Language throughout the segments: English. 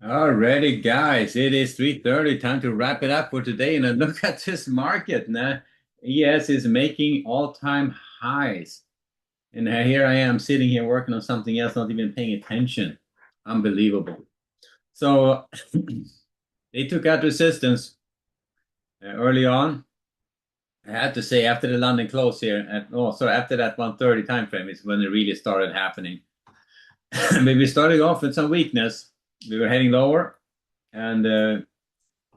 Alrighty, guys, it is 3:30. Time to wrap it up for today. And look at this market now. ES is making all-time highs. And here I am sitting here working on something else, not even paying attention. Unbelievable. So they took out resistance early on. I had to say after the London close here, after that 1:30 time frame is when it really started happening. But we started off with some weakness. We were heading lower, and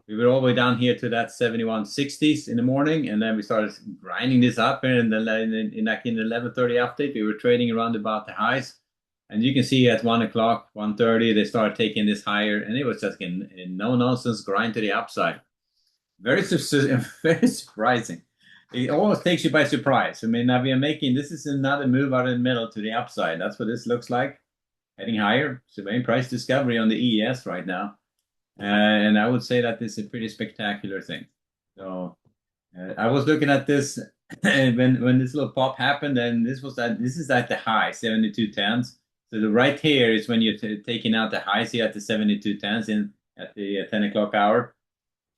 we were all the way down here to that 7160s in the morning, and then we started grinding this up here. And then in the 11:30 update, we were trading around about the highs, and you can see at 1 o'clock, 1:30, they started taking this higher, and it was just a no nonsense grind to the upside. Very very surprising. It always takes you by surprise. I mean, now we are making this is another move out of the middle to the upside. That's what this looks like, heading higher. So main price discovery on the ES right now. And I would say that this is a pretty spectacular thing. So I was looking at this when this little pop happened, and this is at the high 72.10s. So the right here is when you're taking out the highs here at the 72.10s in at the 10 o'clock hour.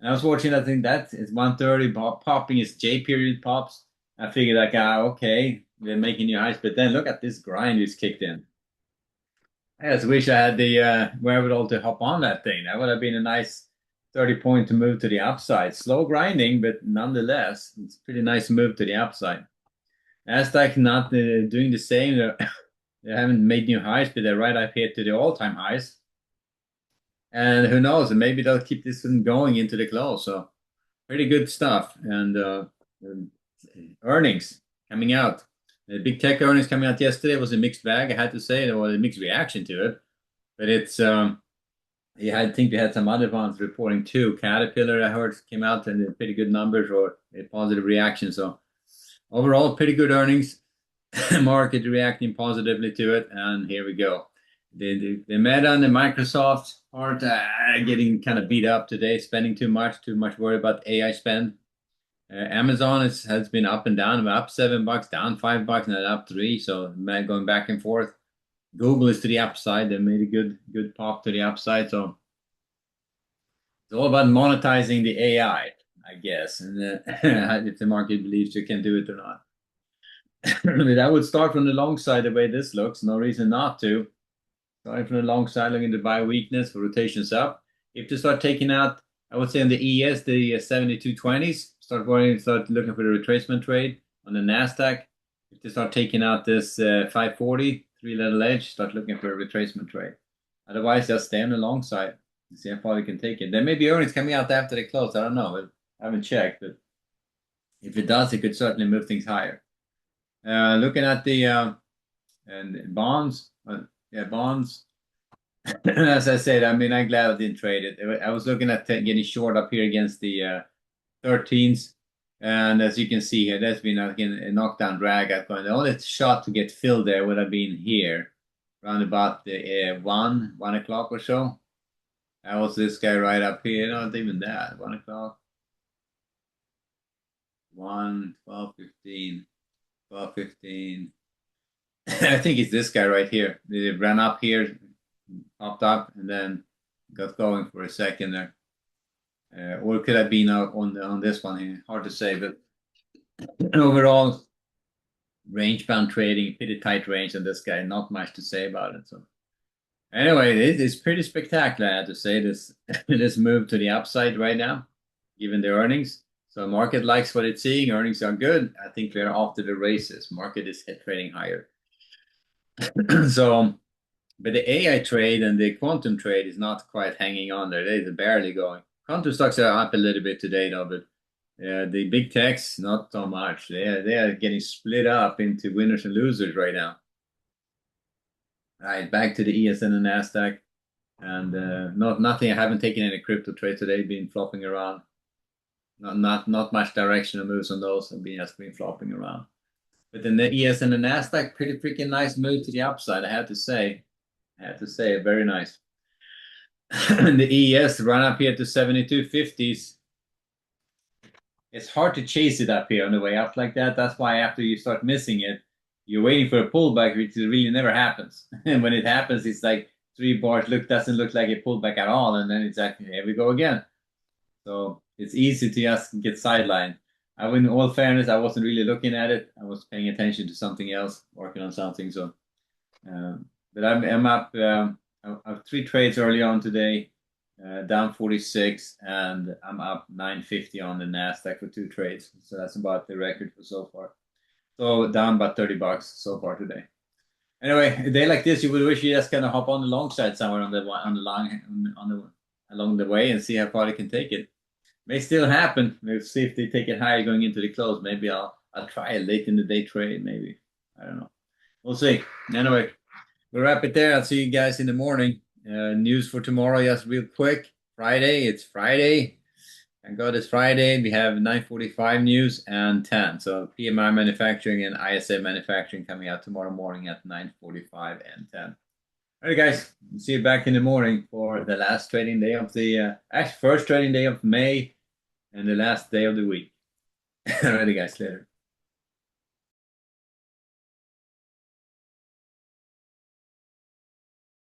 And I was watching, I think that is 1:30 popping its J period pops. I figured like, okay, they're making new highs, but then look at this grind it's kicked in. I just wish I had the wherewithal to hop on that thing. That would have been a nice 30 point to move to the upside. Slow grinding, but nonetheless, it's a pretty nice move to the upside. Nasdaq not doing the same. They haven't made new highs, but they're right up here to the all-time highs. And who knows? Maybe they'll keep this one going into the close. So pretty good stuff. And earnings coming out. The big tech earnings coming out yesterday was a mixed bag. I had to say there was a mixed reaction to it, but it's yeah, I think we had some other ones reporting too. Caterpillar, I heard, came out and pretty good numbers or a positive reaction. So overall, pretty good earnings. Market reacting positively to it, and here we go. The Meta and the Microsoft are getting kind of beat up today, spending too much worry about AI spend. Amazon has been up and down, up $7, down $5, and then up three. So going back and forth. Google is to the upside. They made a good pop to the upside. So it's all about monetizing the AI, I guess, and if the market believes you can do it or not. But I would start from the long side the way this looks. No reason not to. Starting from the long side, looking to buy weakness for rotations up. If to start taking out, I would say on the ES, the 7220s, start looking for the retracement trade. On the Nasdaq, if they start taking out this 540 three-letter edge, start looking for a retracement trade. Otherwise, just stay on the long side and see how far they can take it. There may be earnings coming out after they close. I don't know. I haven't checked, but if it does, it could certainly move things higher. Looking at the and bonds, yeah, bonds. As I said, I mean, I'm glad I didn't trade it. I was looking at getting short up here against the 13s. And as you can see here, there's been a knockdown drag out going. The only shot to get filled there would have been here, around about the 1 o'clock or so. That was this guy right up here. Not even that. 1 o'clock. 1, 12:15, 12:15. I think it's this guy right here. They ran up here, popped up, and then got going for a second there. Or could have been on this one here. Hard to say, but overall, range bound trading, pretty tight range on this guy. Not much to say about it. So anyway, it is pretty spectacular, I have to say, this this move to the upside right now, given the earnings. So market likes what it's seeing. Earnings are good. I think we're off to the races. Market is trading higher. So, but the AI trade and the quantum trade is not quite hanging on there. They're barely going. Quantum stocks are up a little bit today, though, but the big techs, not so much. They are getting split up into winners and losers right now. All right, back to the ES and the Nasdaq, and nothing. I haven't taken any crypto trade today. Been flopping around. Not much directional moves on those. Have been flopping around. But then the ES and the Nasdaq, pretty freaking nice move to the upside. I have to say, very nice. The ES run up here to 72.50s. It's hard to chase it up here on the way up like that. That's why after you start missing it, you're waiting for a pullback, which really never happens. And when it happens, it's like three bars doesn't look like a pullback at all, and then it's actually here we go again. So it's easy to just get sidelined. In all fairness, I wasn't really looking at it. I was paying attention to something else, working on something. So, but I'm up. I have three trades early on today, down 46, and I'm up 950 on the Nasdaq for two trades. So that's about the record for so far. So down about $30 so far today. Anyway, a day like this, you would wish you just kind of hop on the long side somewhere on the along the way and see how far they can take it. May still happen. We'll see if they take it higher going into the close. Maybe I'll try a late in the day trade. Maybe, I don't know. We'll see. Anyway, we'll wrap it there. I'll see you guys in the morning. News for tomorrow, just real quick. Friday. It's Friday. Thank God it's Friday. We have 9:45 news and 10. So PMI manufacturing and ISM manufacturing coming out tomorrow morning at 9:45 and 10. All right, guys. See you back in the morning for the last trading day of the actually first trading day of May and the last day of the week. All right, guys. Later.